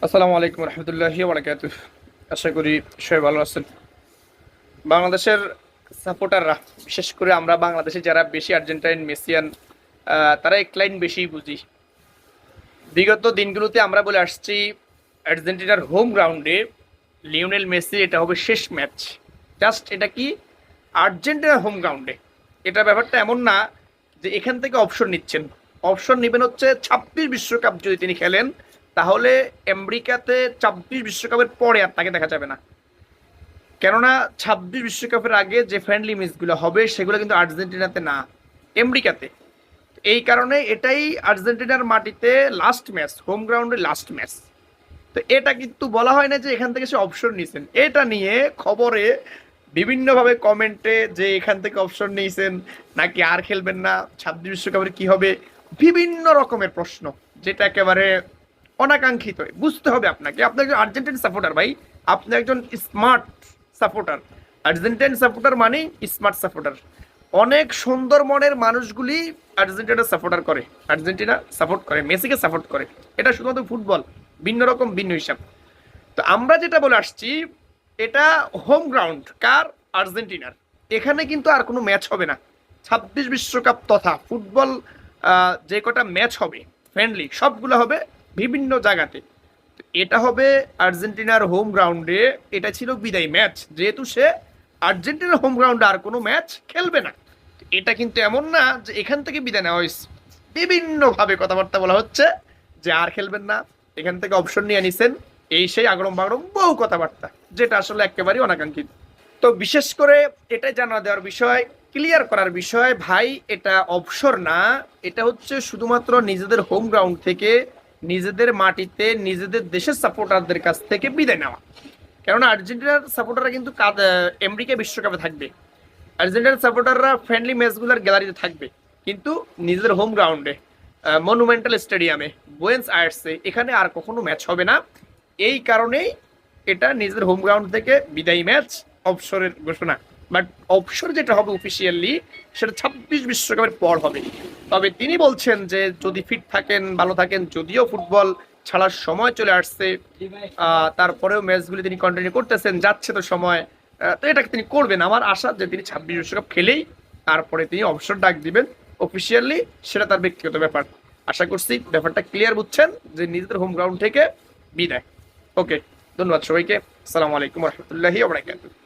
আসসালামু আলাইকুম রহমতুল্লাহি বারাকাতুহ। আশা করি সবাই ভালো আছেন। বাংলাদেশের সাপোর্টাররা, বিশেষ করে আমরা বাংলাদেশে যারা বেশি আর্জেন্টাইন মেসিয়ান, তারা এক লাইন বেশি বুঝি। বিগত দিনগুলোতে আমরা বলে আসছি আর্জেন্টিনার হোম গ্রাউন্ডে লিওনেল মেসি এটা হবে শেষ ম্যাচ। জাস্ট এটা কি আর্জেন্টিনার হোম গ্রাউন্ডে, এটা ব্যাপারটা এমন না যে এখান থেকে অপশন নিচ্ছেন। অপশন নেবেন হচ্ছে 26 বিশ্বকাপ যদি তিনি খেলেন, তাহলে আমেরিকাতে 26 বিশ্বকাপের পরে আর তাকে দেখা যাবে না। কেননা 26 বিশ্বকাপের আগে যে ফ্রেন্ডলি ম্যাচগুলো হবে সেগুলো কিন্তু আর্জেন্টিনাতে না, আমেরিকাতে। এই কারণে এটাই আর্জেন্টিনার মাটিতে লাস্ট ম্যাচ, হোম গ্রাউন্ডে লাস্ট ম্যাচ। তো এটা কিন্তু বলা হয় না যে এখান থেকে সে অপশন নিয়েছেন। এটা নিয়ে খবরে বিভিন্নভাবে কমেন্টে যে এখান থেকে অপশন নিয়েছেন নাকি আর খেলবেন না, 26 বিশ্বকাপের কি হবে, বিভিন্ন রকমের প্রশ্ন, যেটা একেবারে অনাকাঙ্ক্ষিত। বুঝতে হবে আপনাকে, আপনি একজন আর্জেন্টিন সাপোর্টার ভাই, আপনি একজন স্মার্ট সাপোর্টার। আর্জেন্টাইন সাপোর্টার মানে স্মার্ট সাপোর্টার। অনেক সুন্দর মনের মানুষগুলি আর্জেন্টিনা সাপোর্টার করে, আর্জেন্টিনা সাপোর্ট করে, মেসিকে সাপোর্ট করে। এটা শুধুমাত্র ফুটবল, ভিন্ন রকম ভিন্ন হিসাব। তো আমরা যেটা বলে আসছি, এটা হোম গ্রাউন্ড কার, আর্জেন্টিনার। এখানে কিন্তু আর কোনো ম্যাচ হবে না। 26 বিশ্বকাপ তথা ফুটবল যে কটা ম্যাচ হবে ফ্রেন্ডলি, সবগুলো হবে বিভিন্ন জায়গাতে। এটা হবে আর্জেন্টিনার হোম গ্রাউন্ডে। এটা ছিল বিদায় ম্যাচ, যেহেতু সে আর্জেন্টিনার হোম গ্রাউন্ডে আর কোনো ম্যাচ খেলবে না। এটা কিন্তু এমন না যে এখান থেকে বিদায় নেওয়া হয়েছে। বিভিন্নভাবে কথাবার্তা বলা হচ্ছে যে আর খেলবেন না, এখান থেকে অপশন নিয়ে নিছেন, এই সেই আগরম বাগরম বহু কথাবার্তা, যেটা আসলে একেবারেই অনাকাঙ্ক্ষিত। তো বিশেষ করে এটা জানা দেওয়ার বিষয়, ক্লিয়ার করার বিষয় ভাই, এটা অবসর না, এটা হচ্ছে শুধুমাত্র নিজেদের হোম গ্রাউন্ড থেকে, নিজেদের মাটিতে, নিজেদের দেশের সাপোর্টারদের কাছ থেকে বিদায় নেওয়া। কেননা আর্জেন্টিনার সাপোর্টাররা কিন্তু আমেরিকা বিশ্বকাপে থাকবে, আর্জেন্টিনার সাপোর্টাররা ফ্রেন্ডলি ম্যাচগুলোর গ্যালারিতে থাকবে, কিন্তু নিজেদের হোম গ্রাউন্ডে, মনুমেন্টাল স্টেডিয়ামে, বুয়েন্স আয়ার্সে, এখানে আর কখনো ম্যাচ হবে না। এই কারণেই এটা নিজেদের হোম গ্রাউন্ড থেকে বিদায়ী ম্যাচ, অবসরের ঘোষণা। বাট অবসর যেটা হবে অফিসিয়ালি, সেটা 26 বিশ্বকাপের পর হবে। তবে তিনি বলছেন যে যদি ফিট থাকেন, ভালো থাকেন, যদিও ফুটবল ছাড়ার সময় চলে আসছে, তারপরেও ম্যাচগুলি তিনি কন্টিনিউ করতেছেন, যাচ্ছে তো সময়, তো এটাকে তিনি করবেন। আমার আশা যে তিনি 26 বিশ্বকাপ খেলেই তারপরে তিনি অবসর ডাক দিবেন অফিসিয়ালি, সেটা তার ব্যক্তিগত ব্যাপার। আশা করছি ব্যাপারটা ক্লিয়ার বুঝছেন যে নিজেদের হোম গ্রাউন্ড থেকে বিদায়। ওকে, ধন্যবাদ সবাইকে। আসসালামু আলাইকুম রহমতুল্লাহি ওয়া বারাকাতুহু।